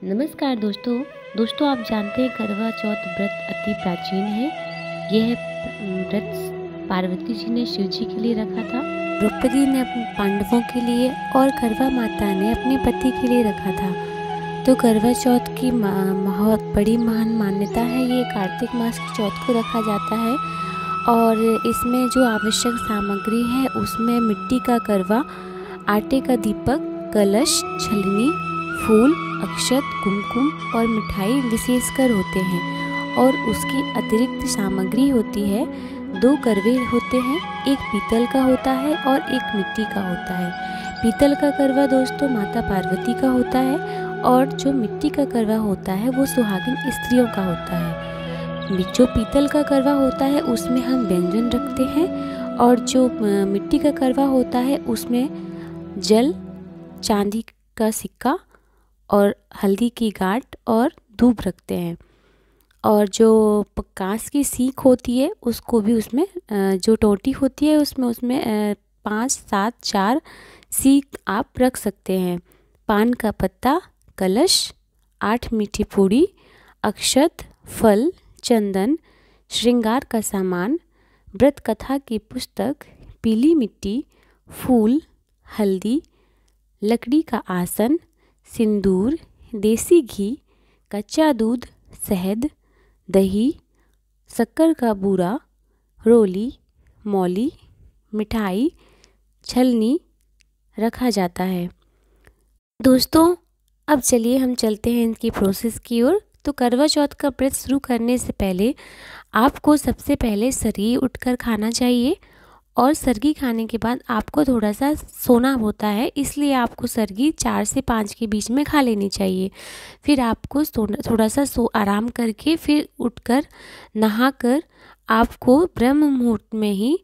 नमस्कार दोस्तों आप जानते हैं करवा चौथ व्रत अति प्राचीन है। यह व्रत पार्वती जी ने शिव जी के लिए रखा था, द्रौपदी ने अपने पांडवों के लिए और करवा माता ने अपने पति के लिए रखा था। तो करवा चौथ की बहुत बड़ी महान मान्यता है। ये कार्तिक मास की चौथ को रखा जाता है और इसमें जो आवश्यक सामग्री है उसमें मिट्टी का करवा, आटे का दीपक, कलश, छलनी, फूल, अक्षत, कुमकुम और मिठाई विशेषकर होते हैं। और उसकी अतिरिक्त सामग्री होती है, 2 करवे होते हैं, एक पीतल का होता है और एक मिट्टी का होता है। पीतल का करवा दोस्तों माता पार्वती का होता है और जो मिट्टी का करवा होता है वो सुहागिन स्त्रियों का होता है। जो पीतल का करवा होता है उसमें हम व्यंजन रखते हैं और जो मिट्टी का करवा होता है उसमें जल, चांदी का सिक्का और हल्दी की गांठ और धूप रखते हैं। और जो कांस की सीख होती है उसको भी उसमें जो टोटी होती है उसमें 5, 7, 4 सीख आप रख सकते हैं। पान का पत्ता, कलश, 8 मीठी पूड़ी, अक्षत, फल, चंदन, श्रृंगार का सामान, व्रत कथा की पुस्तक, पीली मिट्टी, फूल, हल्दी, लकड़ी का आसन, सिंदूर, देसी घी, कच्चा दूध, शहद, दही, शक्कर का बूरा, रोली, मौली, मिठाई, छलनी रखा जाता है। दोस्तों अब चलिए हम चलते हैं इनकी प्रोसेस की ओर। तो करवा चौथ का व्रत शुरू करने से पहले आपको सबसे पहले सरगी उठकर खाना चाहिए और सरगी खाने के बाद आपको थोड़ा सा सोना होता है, इसलिए आपको सरगी 4 से 5 के बीच में खा लेनी चाहिए। फिर आपको थोड़ा सा आराम करके फिर उठकर नहाकर आपको ब्रह्म मुहूर्त में ही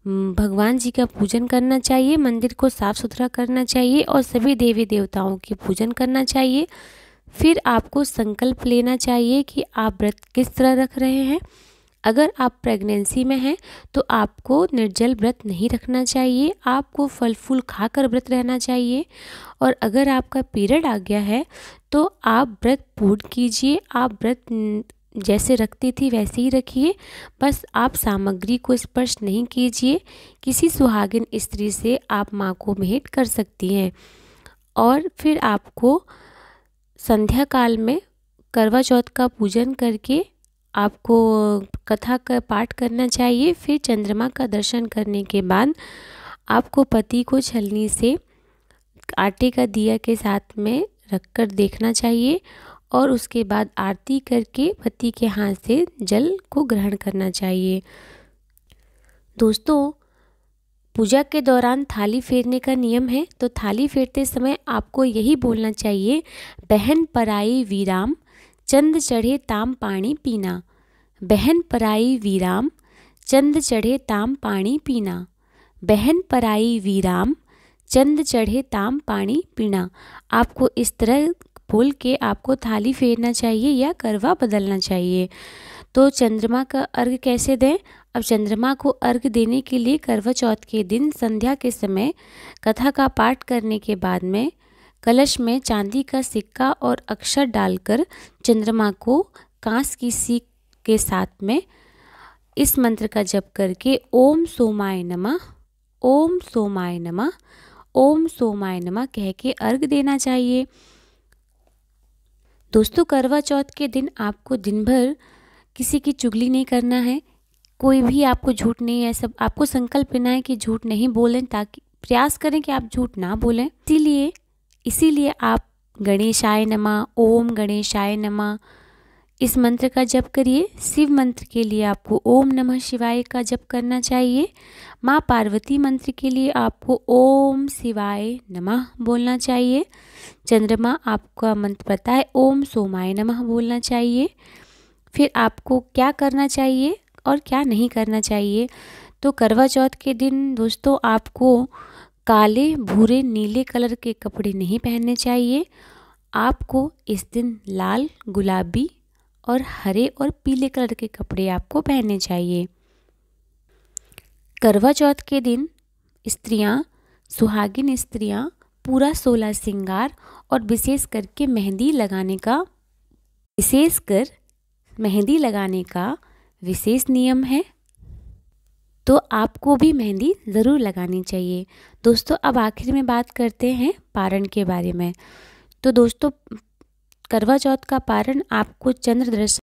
भगवान जी का पूजन करना चाहिए, मंदिर को साफ सुथरा करना चाहिए और सभी देवी देवताओं की पूजन करना चाहिए। फिर आपको संकल्प लेना चाहिए कि आप व्रत किस तरह रख रहे हैं। अगर आप प्रेगनेंसी में हैं तो आपको निर्जल व्रत नहीं रखना चाहिए, आपको फल फूल खाकर व्रत रहना चाहिए। और अगर आपका पीरियड आ गया है तो आप व्रत पूर्ण कीजिए, आप व्रत जैसे रखती थी वैसे ही रखिए, बस आप सामग्री को स्पर्श नहीं कीजिए। किसी सुहागिन स्त्री से आप माँ को भेंट कर सकती हैं। और फिर आपको संध्या काल में करवा चौथ का पूजन करके आपको कथा का पाठ करना चाहिए। फिर चंद्रमा का दर्शन करने के बाद आपको पति को छलनी से आटे का दिया के साथ में रखकर देखना चाहिए और उसके बाद आरती करके पति के हाथ से जल को ग्रहण करना चाहिए। दोस्तों पूजा के दौरान थाली फेरने का नियम है, तो थाली फेरते समय आपको यही बोलना चाहिए, बहन पराई वीराम, चंद चढ़े ताम पानी पीना। बहन पराई वीराम, चंद चढ़े ताम पानी पीना। बहन पराई वीराम, चंद चढ़े ताम पानी पीना। आपको इस तरह बोल के आपको थाली फेरना चाहिए या करवा बदलना चाहिए। तो चंद्रमा का अर्घ कैसे दें? अब चंद्रमा को अर्घ देने के लिए करवा चौथ के दिन संध्या के समय कथा का पाठ करने के बाद में कलश में चांदी का सिक्का और अक्षर डालकर चंद्रमा को कांस की सीख के साथ में इस मंत्र का जप करके ओम सोमाय नमः, ओम सोमाय नमः, ओम सोमाय नमः कह के अर्घ देना चाहिए। दोस्तों करवा चौथ के दिन आपको दिन भर किसी की चुगली नहीं करना है, कोई भी आपको झूठ नहीं है, सब आपको संकल्प लेना है कि झूठ नहीं बोलें, ताकि प्रयास करें कि आप झूठ ना बोलें। इसीलिए आप गणेशाय नमः, ओम गणेशाय नमः इस मंत्र का जप करिए। शिव मंत्र के लिए आपको ओम नमः शिवाय का जप करना चाहिए। माँ पार्वती मंत्र के लिए आपको ओम शिवाय नमः बोलना चाहिए। चंद्रमा आपका मंत्र पता है, ओम सोमाय नमः बोलना चाहिए। फिर आपको क्या करना चाहिए और क्या नहीं करना चाहिए। तो करवा चौथ के दिन दोस्तों आपको काले, भूरे, नीले कलर के कपड़े नहीं पहनने चाहिए। आपको इस दिन लाल, गुलाबी और हरे और पीले कलर के कपड़े आपको पहनने चाहिए। करवा चौथ के दिन सुहागिन स्त्रियां पूरा 16 श्रृंगार और विशेषकर मेहंदी लगाने का विशेष नियम है, तो आपको भी मेहंदी ज़रूर लगानी चाहिए। दोस्तों अब आखिर में बात करते हैं पारण के बारे में। तो दोस्तों करवा चौथ का पारण आपको चंद्र दर्शन